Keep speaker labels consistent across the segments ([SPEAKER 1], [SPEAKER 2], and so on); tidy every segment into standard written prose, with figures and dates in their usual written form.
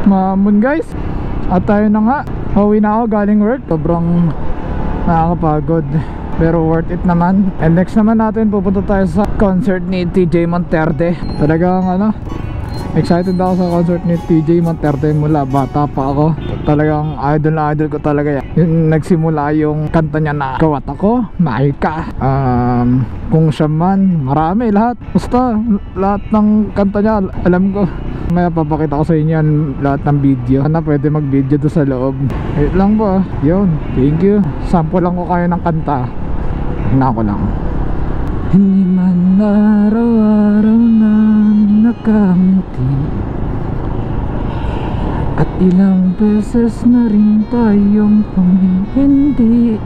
[SPEAKER 1] Mamon guys. At tayo na nga. Pauwi na ako galing work. Sobrang nakakapagod, pero worth it naman. And next naman natin pupunta tayo sa concert ni TJ Monterde. Talagang excited ako sa concert ni TJ Monterde mula bata pa ako. Talagang idol na idol ko talaga yan. Yung nagsimula yung kanta niya na Kawat Ako, Maika, Kung Siya Man, marami lahat. Basta lahat ng kanta niya alam ko. May papakita ko sa inyo yan, lahat ng video. Sana pwede mag video to sa loob. Wait lang po. Yun, thank you. Sample lang ko kayo ng kanta. Hina ko lang. Hindi man araw-araw na nakamuti, at ilang beses na rin tayong humihindi.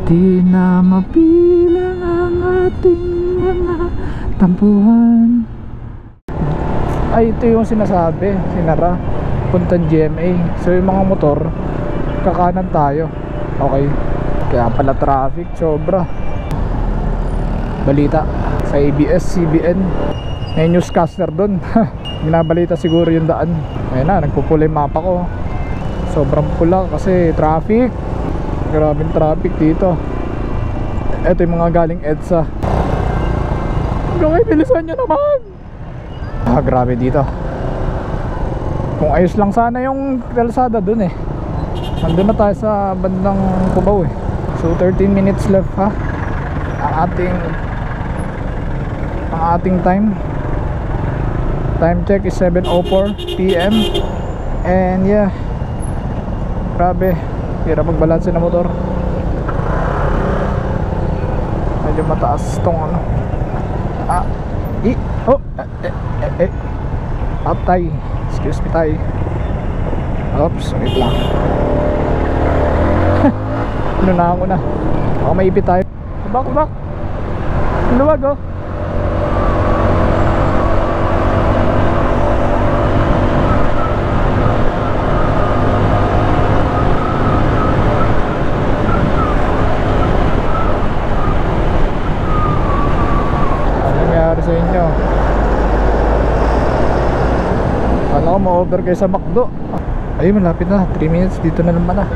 [SPEAKER 1] Di na mabilang ang ating mga tampuhan. Ay, ito yung sinasabi, sinara puntang GMA. So yung mga motor, kakanan tayo. Okay, kaya pala traffic sobra. Balita sa ABS-CBN, may newscaster dun. Binabalita siguro yung daan. Ayun na, nagpupula yung mapa ko. Sobrang pula kasi traffic. Grabing traffic dito. Ito yung mga galing EDSA. Okay, bilisan nyo naman. Grabe dito. Kung ayos lang sana yung kalsada dun eh. Nandun na tayo sa bandang Cubao eh. So 13 minutes left ha. Ang ating time check is 7:04 PM. And yeah, grabe, hirap magbalanse na motor. Medyo mataas tong up tay. Excuse me tay. Oops, wait lang. Ano na ako na. Baka maipit tayo. Bak. Luwag oh. Ano nangyari sa inyo? Kala ko ma-over kayo sa McDo. Ay, malapit na, 3 minutes dito na naman ah.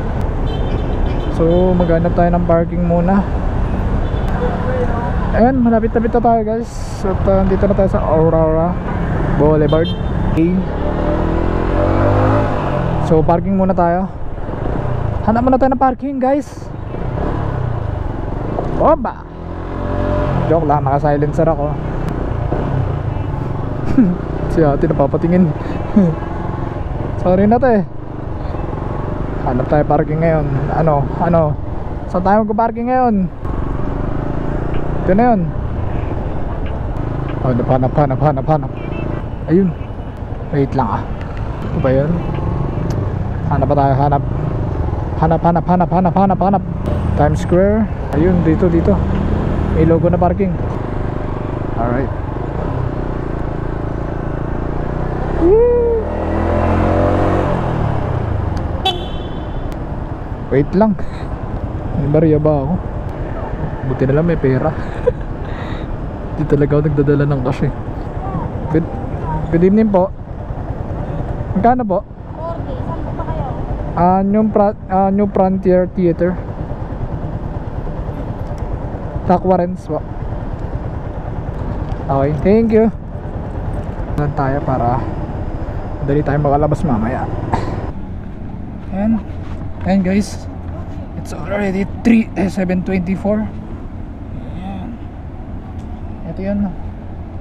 [SPEAKER 1] So maghanap tayo ng parking muna. Ayan, malapit na tayo guys. So dito na tayo sa Aurora Boulevard. Okay. So parking muna tayo. Hanap muna tayo ng parking guys. Bomba! Joke lang, naka-silencer ako. Si ate napapatingin. Sorry na te. Hanap tayo parking ngayon. Ano? Saan tayo mag-parking ngayon? Ito na yun. Hanap. Ayun. Wait lang ah. Ito ba yun? Hanap pa tayo, hanap. Times Square. Ayun, dito. May logo na parking. Alright. Wait lang. May barya ba ako? Buti na lang may pera. Di talaga ako nagdadala ng cash eh. Good evening po. Magkano po?
[SPEAKER 2] 40. Saan po ba kayo?
[SPEAKER 1] New Frontier Theater. Takwarens po. Okay, thank you. Doon tayo para dali tayo makalabas mamaya. And guys, it's already 7:24. Ayan. Ito yun,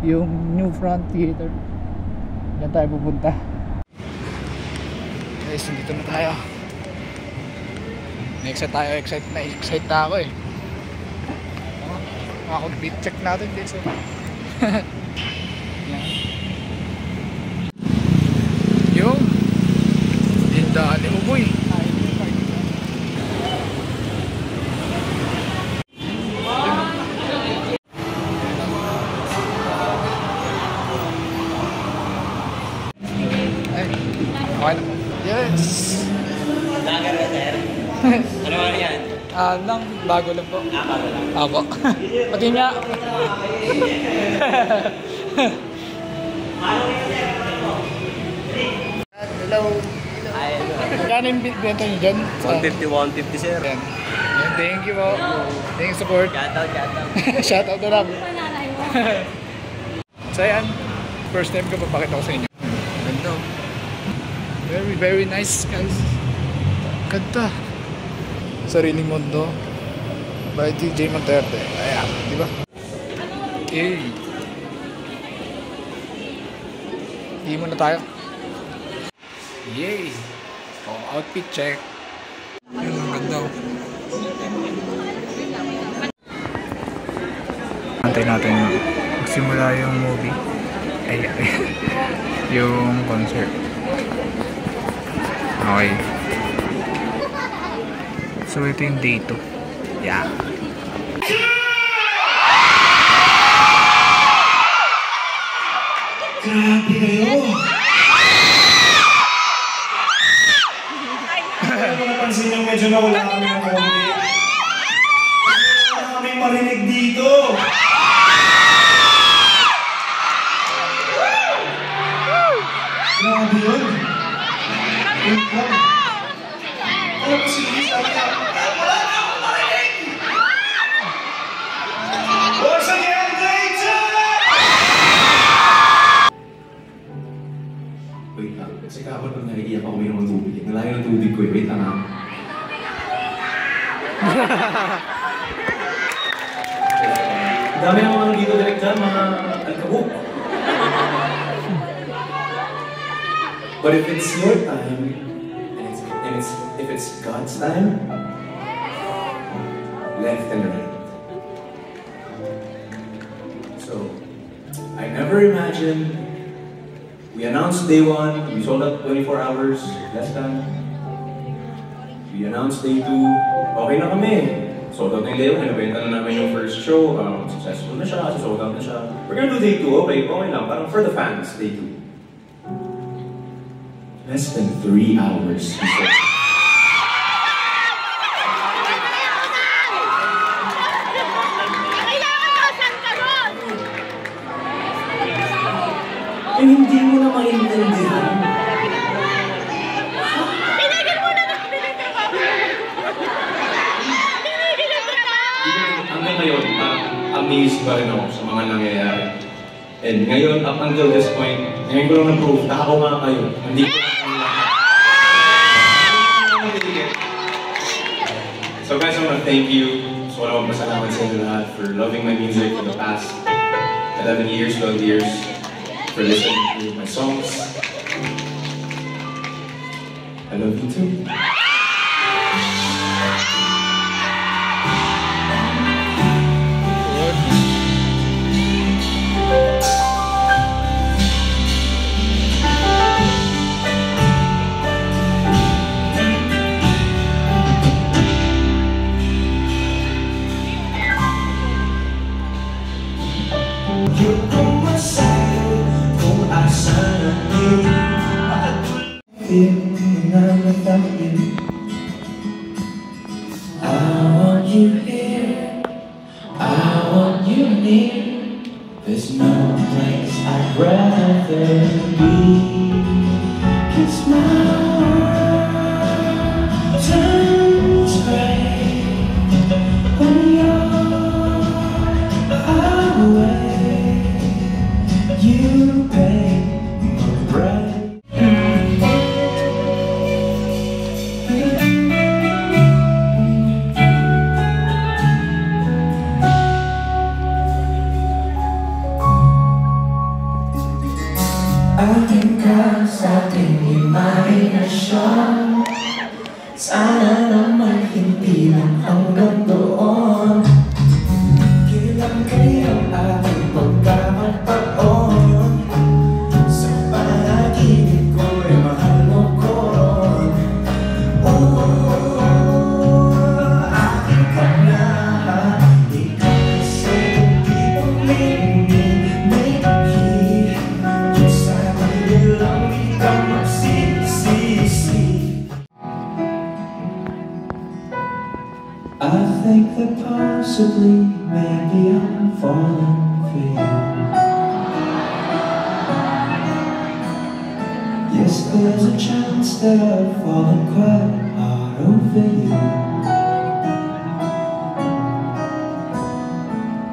[SPEAKER 1] yung New Front Theater. Diyan tayo pupunta. Guys, dito na tayo. Excited na ako eh. Mga check natin dito. Yan. Yung tindahan ni Uboy. Yes.
[SPEAKER 3] Ano ba yan?
[SPEAKER 1] Bago lang po.
[SPEAKER 3] Bago lang.
[SPEAKER 1] Apo. Pati niya. Hello. Kano yung bento nyo dyan?
[SPEAKER 3] 150, sir.
[SPEAKER 1] Yan. Yan, thank you po. Thank you support.
[SPEAKER 3] Shoutout.
[SPEAKER 1] Shoutout na lang. So yan, first time ko papakita ko sa inyo. Ganda. Very, very nice guys. Ganda. Sariling mundo. By TJ Monterde. Ayan, di ba? Okay. Hindi muna tayo. Yay! Oh, outfit check. Ayun, ang ganda. Antay natin magsimula yung movie. Ay, yung concert. Okay. So, ito yung day 2. Yeah.
[SPEAKER 4] Grabe kayo! Ano napansin nyo medyo nawala kami ng konti? Wala kaming marinig dito! Grabe yun! Wait lang! Alam mo si Liz, sabi niya, wala na akong marinig! Once again, Rachel!
[SPEAKER 5] Wait lang, kasi kapag pag naiiyak ako uminom ng tubig, nalayo ng tubig ko eh. Wait lang ha. Dami ang mga dito direct dyan, mga alkabok. But if it's your time, and if it's God's time, left and right. So, I never imagined. We announced day 1, we sold out 24 hours last time. We announced day 2, okay na kami. Sold out na yung day 1, nabenta na namin yung first show, successful na siya, sold out na siya. We're gonna do day 2, okay lang, parang for the fans, day 2. Less than 3 hours. Eh, hindi mo na maintindihan.
[SPEAKER 2] Pinigil mo na!
[SPEAKER 5] Hanggang ngayon, amazed pa rin ako sa mga nangyayari. And ngayon, up until this point, ngayon ko lang na-prove, tao nga kayo. Hindi ko So guys, I want to thank you. So I want to magpasalamat sa inyo lahat for loving my music for the past 11 years, 12 years. For listening to my songs. I love you too.
[SPEAKER 4] I want you here, I want you near. There's no place I'd rather be. 'Cause my world turns gray when you're away. You paint my brain. Aking ka sa ating imahinasyon. Sana naman hindi lang hanggang doon. Kailan kayo ating pagkakataon? Sa panaginip ko'y mahal mo ko ron. Oh, aking ka na. Ikaw kasi hindi pumingin. May hihit lang ikaw magsisisi. I think that possibly, maybe I'm falling for you. Yes, there's a chance that I've fallen quite hard over you.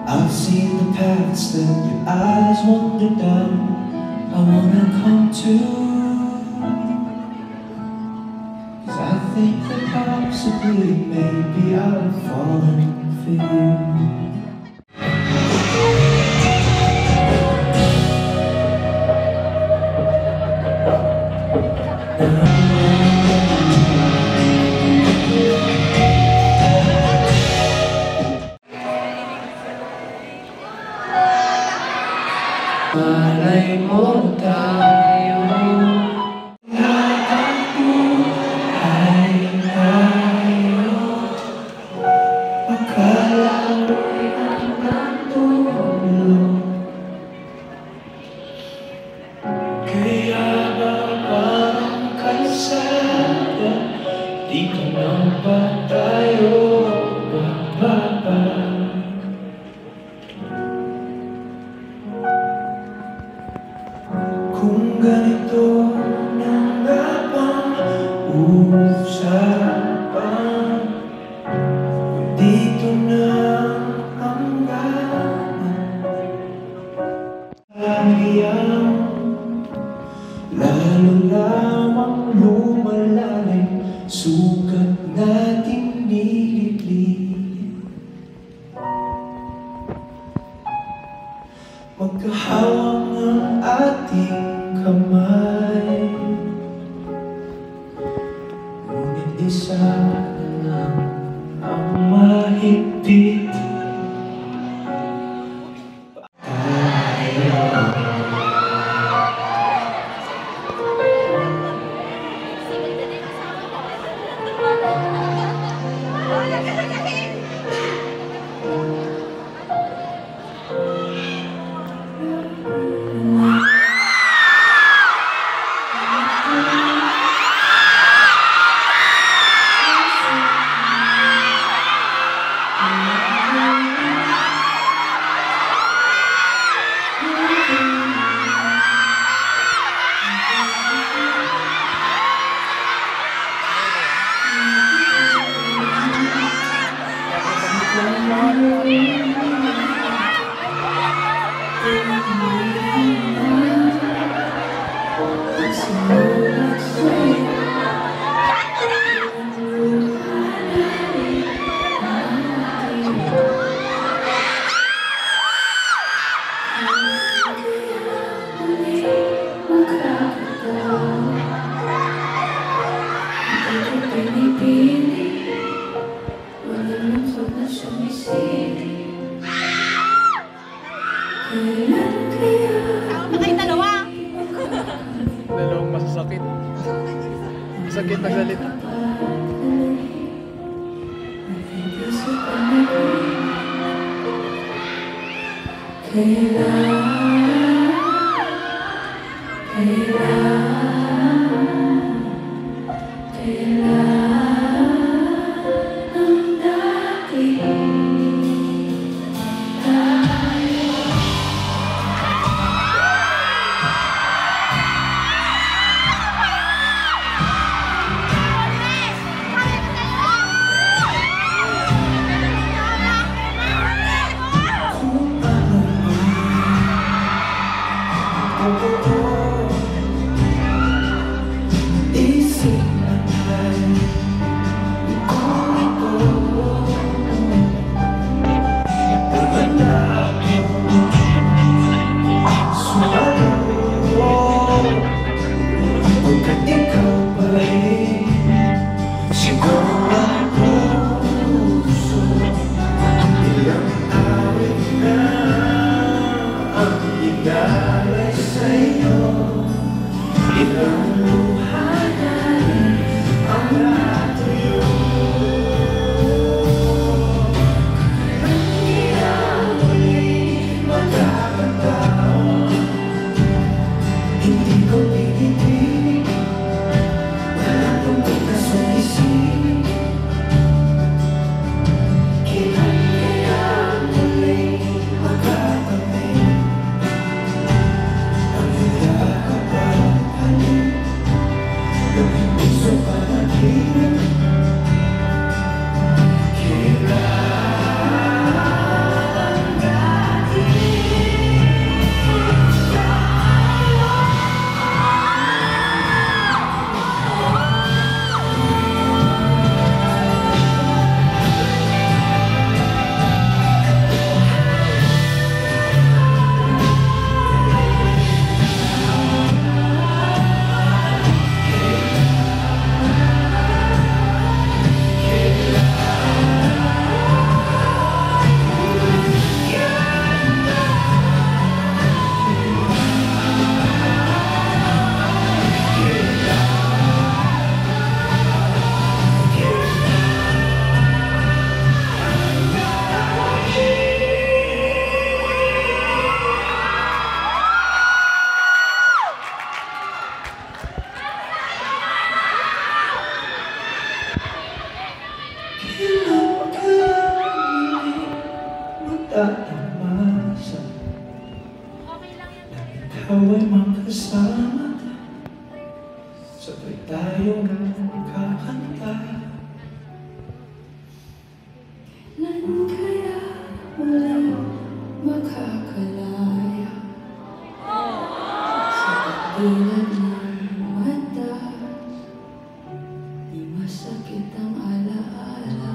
[SPEAKER 4] I've seen the paths that your eyes wander down. I wanna come to, 'cause I think that possibly maybe I've fallen for you. Malay mo tayo, buhay tayo. Akala ko'y hanggang dulo. Kaya ba parang kalsada, dito na ba tayo bababa? Kung ganito na nga bang usapan, kung dito na hangganan, lalo lamang lumalalim, sugat nating nilibig. Magkahawak ng ating kamay, ngunit isa lang ang mahigpit.
[SPEAKER 1] Dalawang masasakit. Sakit na salita.
[SPEAKER 4] sabay tayong kakanta.
[SPEAKER 2] Kailan kaya muli makakalaya sa pagdilat ng mata? Di masakit ang alaala.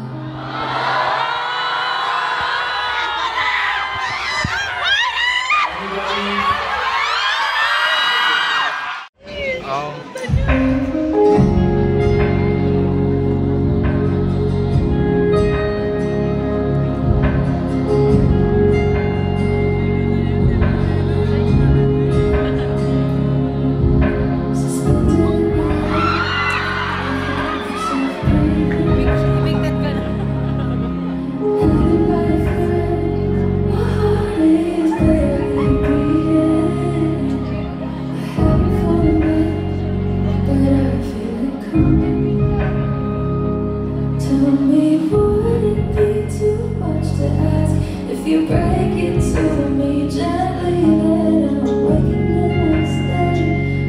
[SPEAKER 2] If you break it to me gently, then I'll wake the next day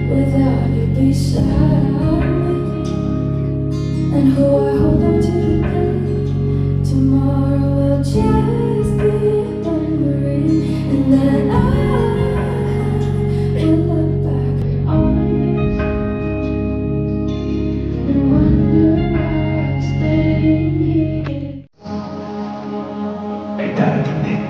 [SPEAKER 2] without you beside me. And who I hold on to today, tomorrow will just be a memory. And then I will look back on this and wonder why I'm staying here.
[SPEAKER 4] Ay darating din.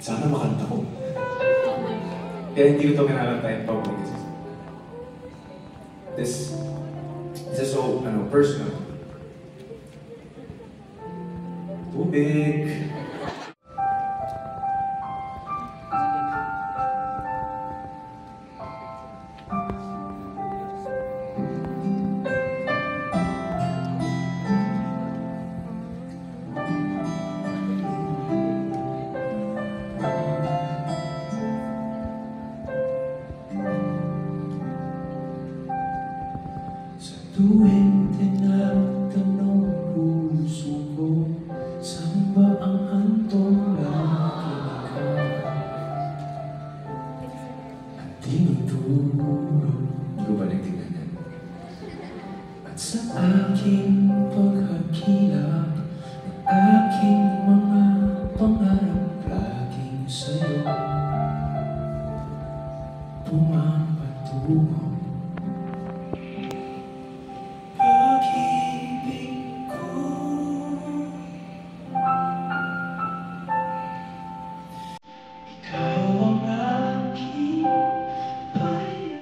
[SPEAKER 5] Sana makanta ko. Kaya hindi ko ito kinalanta in public kasi. This is so, personal. Tubig.
[SPEAKER 4] Tuwing tinatanong puso ko, saan ba ang hantong laki ka? At
[SPEAKER 5] tinuturo. Hindi ko ba nagtignan yan? At sa aking paghakilap ng aking mga pangarap laging sa'yo pumapatungo. Pag-ibig ko ikaw ang aking bayan.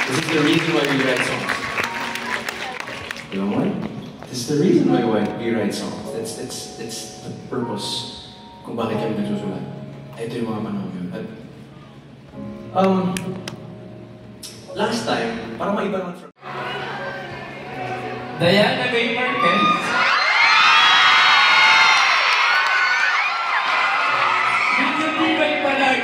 [SPEAKER 5] This is the reason why we write songs. You know what? This is the reason why we write songs. It's the purpose kung bakit kami nagsusulat. Ito yung mga panahon yun. At, last time, parang maiba naman from...
[SPEAKER 6] Diana Gay Marquez. Video Tibay Palag.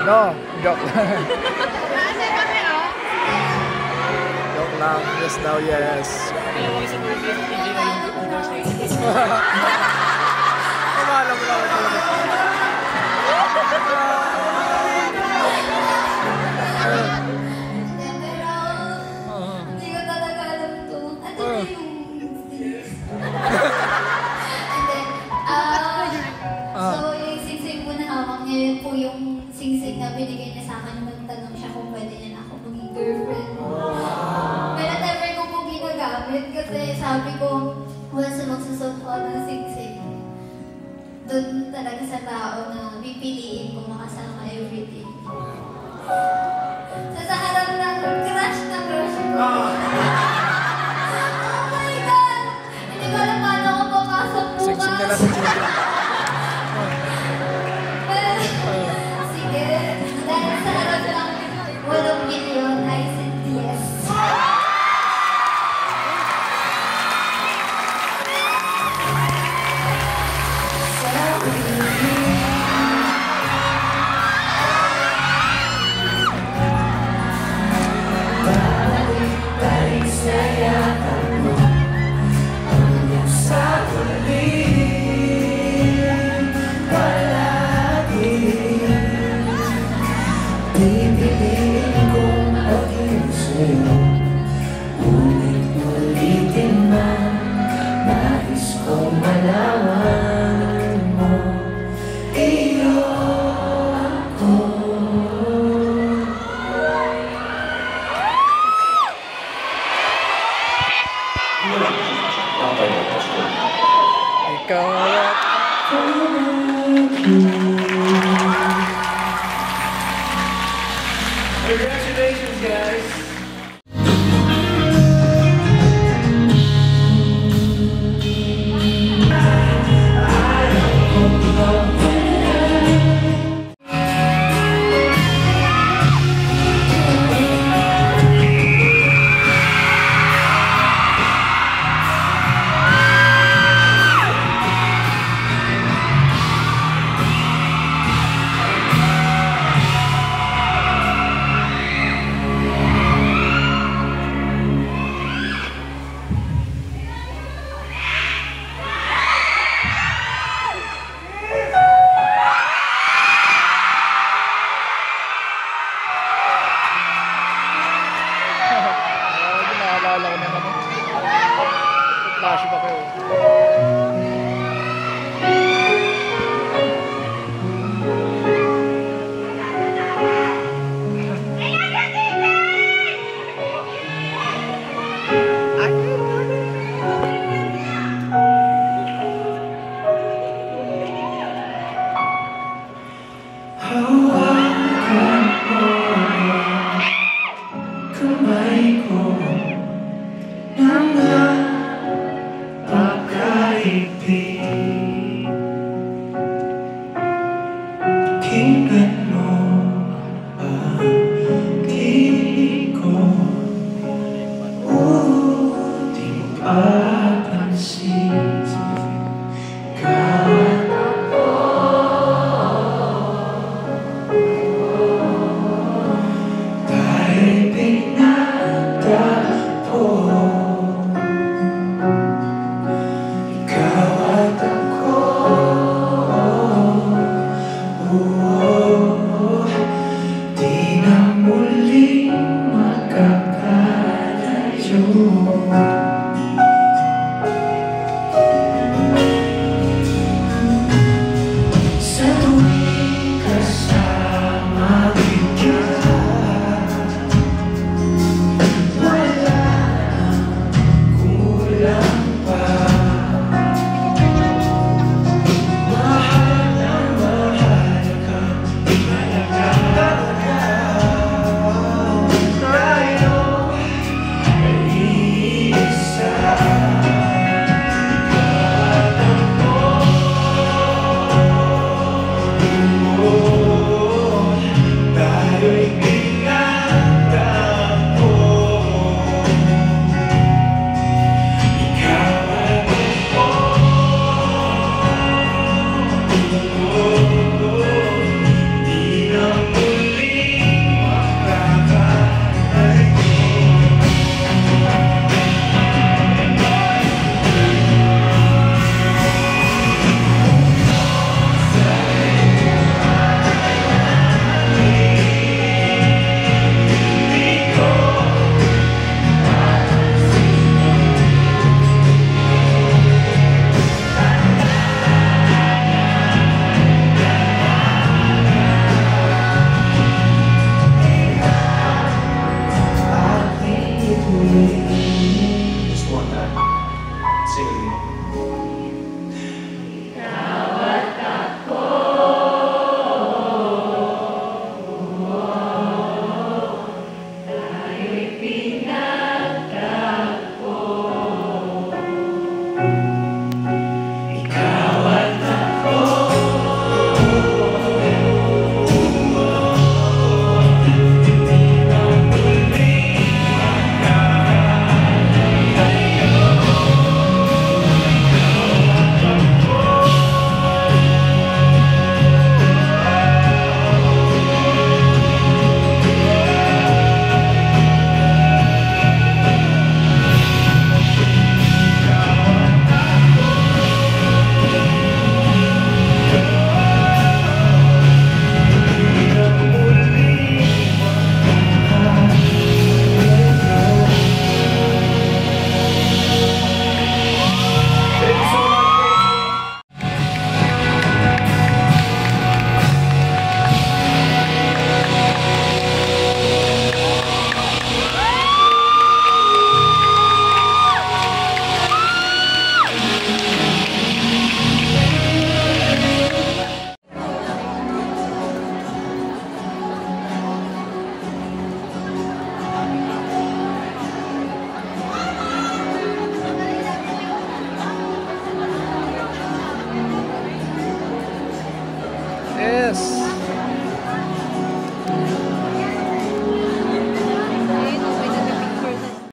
[SPEAKER 1] No, joke lang. Joke lang. Yes daw, yes. Kumalam mo lang talaga.
[SPEAKER 2] Hindi ko talaga alam to. Ano ba yung instincts? So, yung singsing po na hawak niya, yun po yung singsing na binigay niya sa akin nung nagtanong siya kung pwede niya na ako maging girlfriend. Pero never ko po ginagamit kasi sabi ko, once na magsusot ko ng singsing, doon talaga sa tao na pipiliin ko makasama everyday. So, sa harap ng crush na crush ko. Oh my God! Hindi ko alam paano ako papasok bukas.
[SPEAKER 1] Singsing na lang sa children.
[SPEAKER 2] Sige. Dahil sa harap ng 8 million, I said yes.
[SPEAKER 1] Ikaw at...
[SPEAKER 6] Congratulations, guys.